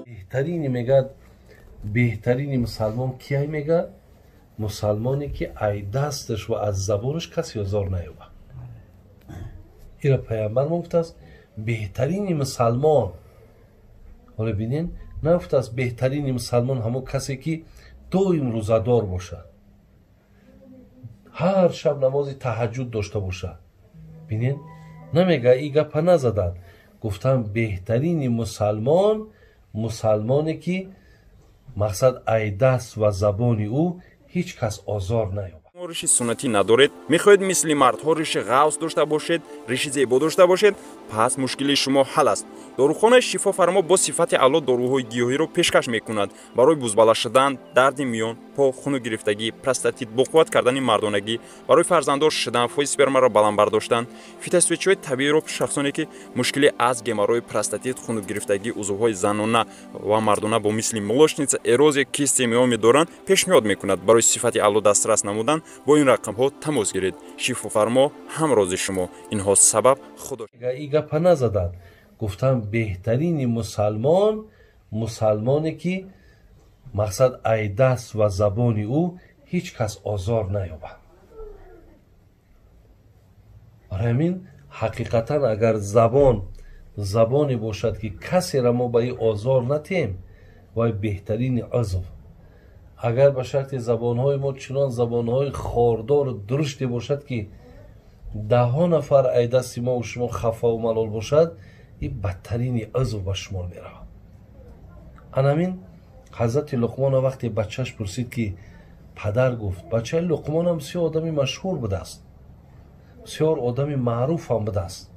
بهترین میگه بهترین مسلمان کیه؟ میگه مسلمانی که ای دستش و از زبانش کسی آزار نیابه. ایرا پیامبر گفته است بهترین مسلمان. حالا ببینین نگفته است بهترین مسلمان همون کسی که دویم روزادار باشه، هر شب نماز تهجد داشته باشه. ببینین نمیگه این گپ نزدن، گفتم بهترین مسلمان مسلمانی که مقصد ای دست و زبان او هیچ کس آزار نیابد. ریش سنتی ندارید، میخواهید مثل مردها ریش غوث داشته باشید، ریش زیبا داشته باشید، پس مشکل شما حل است. داروخانه شفا فرما با صفت اعلی داروهای گیاهی را پیشکش میکند برای بزباله شدن، درد میان، پا، خون گرفتگی، پروستات، بقوت کردن مردانگی، برای فرزنددار شدن، فای اسپرم را بالا برداشتن. فیتوستوچهای طبیعی را شخصانی که مشکل از گمارای پروستات، خون گرفتگی، عضوهای زنانه و مردانه با مثل مولاشنیڅ، اروزیا، کیست میومی دارند پیشنهاد میکند برای صفت اعلی دسترس نمودن با این رقم ها تماس گیرید. شفا فرما همراز شما. اینها سبب خدا. این گپ نزدن، گفتم بهترین مسلمان مسلمانی که مقصد ای دست و زبان او هیچ کس آزار نیابه. برای همین حقیقتا اگر زبانی باشد که کسی را ما به این آزار نتیم و بهترین عضو. اگر به شرط زبانهای ما چنان زبانهای خاردار و درشتی باشد که 10 نفر ای دست ما و شما خفا و ملال باشد، این بدترین عضو به شمار می رود. همین حضرت لقمان وقتی بچهش پرسید که پدر گفت، بچه لقمان هم بسیار آدمی مشهور بوده است، بسیار آدمی معروف هم بوده است.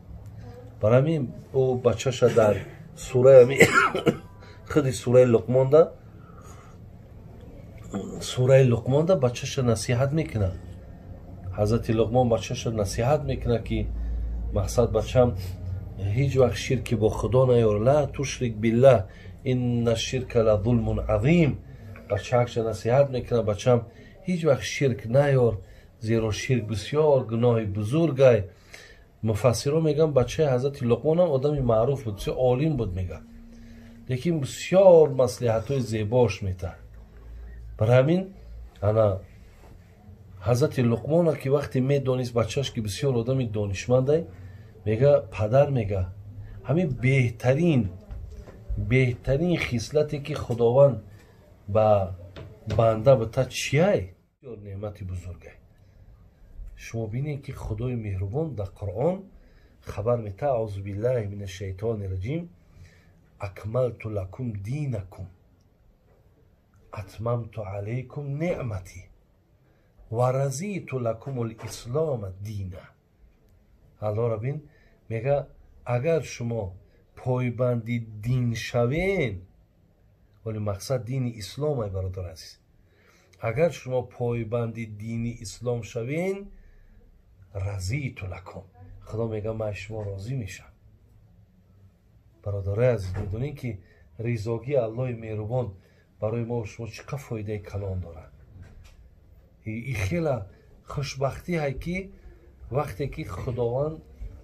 برای همین او بچهش در سوره خودی سوره لقمان ده بچهش نصیحت میکنه. حضرت لقمان بچهش نصیحت میکنه که مقصد بچم هیچ وقت شرک با خدا نیار، لا تشرک بالله ان الشرک لظلم عظیم. بچهش نصیحت میکنه بچم هیچ وقت شرک نیار، زیرا شرک بسیار گناه بزرگه. مفسران میگن بچه حضرت لقمان هم آدمی معروف بود، بسیار عالم بود میگن، لیکن بسیار مصلحت های زیباش میته. برای همین انا حضرت لقمان که وقتی میدونست بچهش که بسیار آدمی دانشمنده، میگه پدر میگه همین بهترین خصلتی که خداوند با بنده بده چیه؟ نعمت بزرگه. شما بینید که خدای مهربان در قرآن خبر میده اعوذ بالله من الشیطان الرجیم اکملت لکم دینکم اتممت علیکم نعمتی و رضیت لکم الاسلام دینا. الله را بین میگه اگر شما پایبندی دین شوین، ولی مقصد دین اسلام ای برادر عزیز، اگر شما پایبندی دین اسلام شوین رضیت لکم، خدا میگه من شما راضی میشم. برادر عزیز میدونین که رضایت الله مهربان برای ما و شما چقدر فایده کلان داره. این خیلی خوشبختی هست که وقتی که خداوند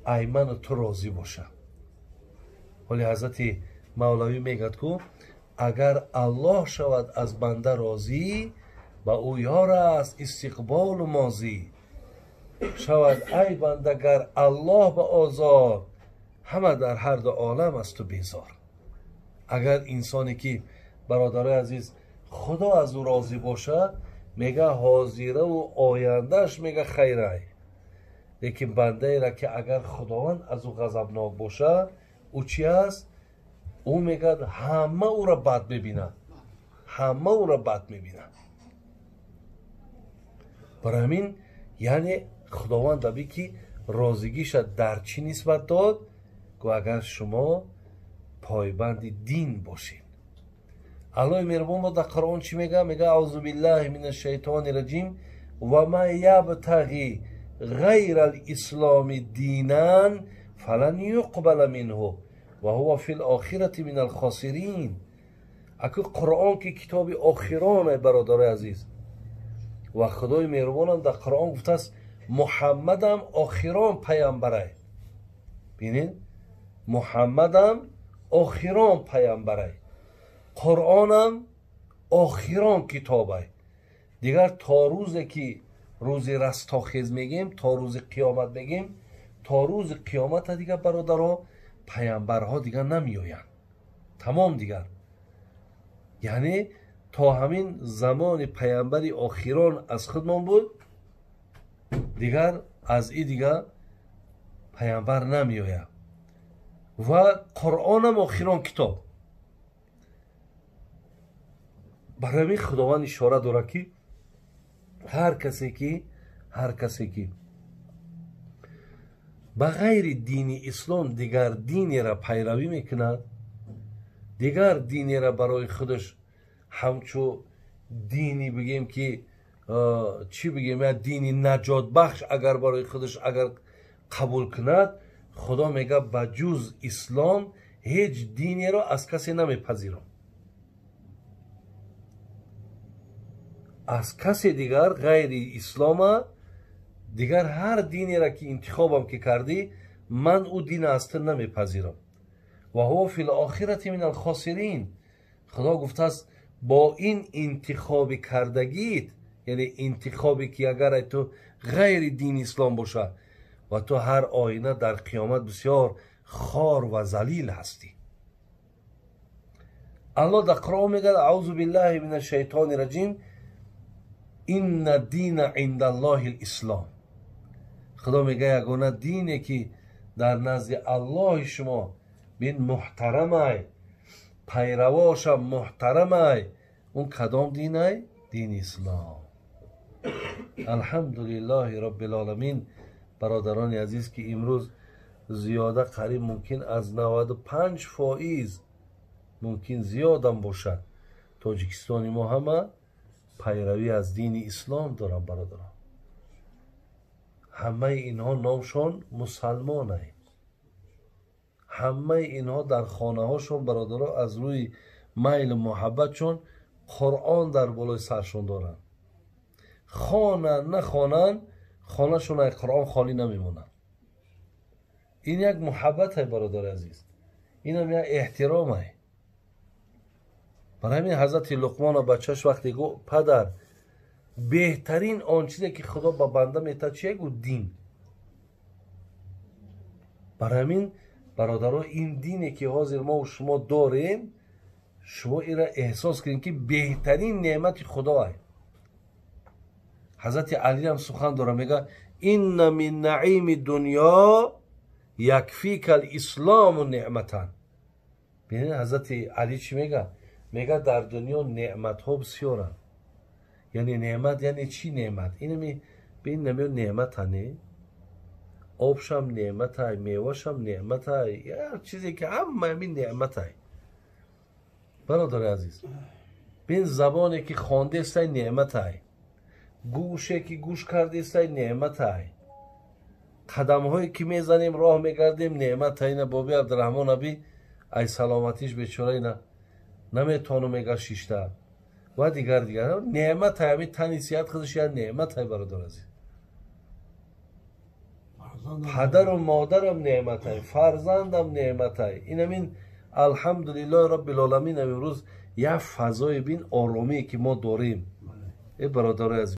ایمن تو راضی باشه. ولی حضرت مولوی میگد که اگر الله شود از بنده راضی، با او یار است استقبال و ماضی. شود ای بنده گر الله به آزار، همه در هر دو عالم است تو بیزار. اگر انسانی که برادر عزیز خدا از او راضی باشه، میگه حاضره و آیندهش میگه خیره. لیکن بنده ای را که اگر خداوند از او غضبناک باشه، او چی است؟ او میگه همه او را بد میبینه، همه او را بد میبینه. برای همین یعنی خداوند دبی که راضیگیش در چی نسبت داد؟ که اگر شما پایبند دین باشین. الله مهربان با در قرآن چی میگه؟ میگه اعوذ بالله من الشیطان الرجیم و من یبتغی غیر الاسلام دینا فلن یقبل منه و هو فی الاخرة من الخاسرین. اکو قرآن که کتاب آخرانه برادر عزیز، و خدای مهربان هم در قرآن گفته است محمد هم آخران پیامبره. بینین محمدم آخران پیامبره، قرآنم آخران کتابه. دیگر تا روزی که روز رستاخیز میگیم، تا روز قیامت میگیم، تا روز قیامت دیگر برادرها پیامبرها دیگر نمیآیند. تمام دیگر. یعنی تا همین زمان پیامبری آخران از خودمان بود، دیگر از این دیگر پیامبر نمیآید. و قرآن هم آخران کتاب. برای همین خداوند اشاره داره که هر کسی که بغیر دین اسلام دیگر دینی را پیروی میکند، دیگر دینی را برای خودش همچو دینی بگیم که چی بگیم، یا دینی نجات بخش اگر برای خودش اگر قبول کند، خدا میگه بجز اسلام هیچ دینی را از کسی نمیپذیرم. از کسی دیگر غیر اسلام دیگر هر دینی را که انتخابم که کردی، من او دین است نمیپذیرم. و هو فی الاخرة من الخاسرین. خدا گفته است با این انتخاب کردگیت، یعنی انتخابی که اگر تو غیر دین اسلام باشه و تو هر آینه در قیامت بسیار خار و ذلیل هستی. الله در قرآن میگه اعوذ بالله من الشیطان الرجیم این الدین عند الله الاسلام. خدا میگه یگانه دینی که در نزد الله شما بین محترمه، پیرواش محترمه، اون کدام دینه؟ دین اسلام. الحمدلله رب العالمین. برادران عزیز که امروز زیاده قریب ممکن از 95% ممکن زیادم باشد تاجیکستانی ما همه پیروی از دین اسلام دارن برادران. همه اینها نامشان مسلمانه. همه اینها در خانه هاشون برادران از روی میل محبتشون قرآن در بالای سرشون دارن. خانه نخوانن، خانه شون قرآن خالی نمیمونن. این یک محبت ہے برادر عزیز، این هم یک احترام ہے. برای همین حضرت لقمان بچهش وقتی گفت پدر بهترین آن چیزی که خدا با بنده میده چیه؟ گفت دین. برای همین برادرها این دینی که حاضر ما و شما داریم، شما این را احساس کنید که بهترین نعمت خدا ہے. حضرت علی هم سخن داره میگه این من نعیم دنیا یکفیک الاسلام و نعمتن. ببینید حضرت علی چی میگه؟ میگه در دنیا نعمت ها بسیارن. یعنی نعمت یعنی چی نعمت؟ اینو ببین نعمت نه، آبش هم نعمت های، میوهش هم نعمت های، هر چیزی که همه همین نعمت های. برادر عزیز ببین زبانی که خوانده است نعمت های، گوشه که گوش کرده است نعمت های، قدم هایی که میزنیم راه میگردیم نعمت های. نه بابی عبدالرحمن ابی ای سلامتیش بیچاره نه نمیتونه میگه شیشته و دیگر نعمت های. همین تنیسیت خودش یه نعمت های برادر عزیز. پدر و مادرم نعمت های، فرزندم نعمت های. این همین الحمدلله رب العالمین. امروز یه فضای بین آرامی که ما داریم. ای برادر عزیز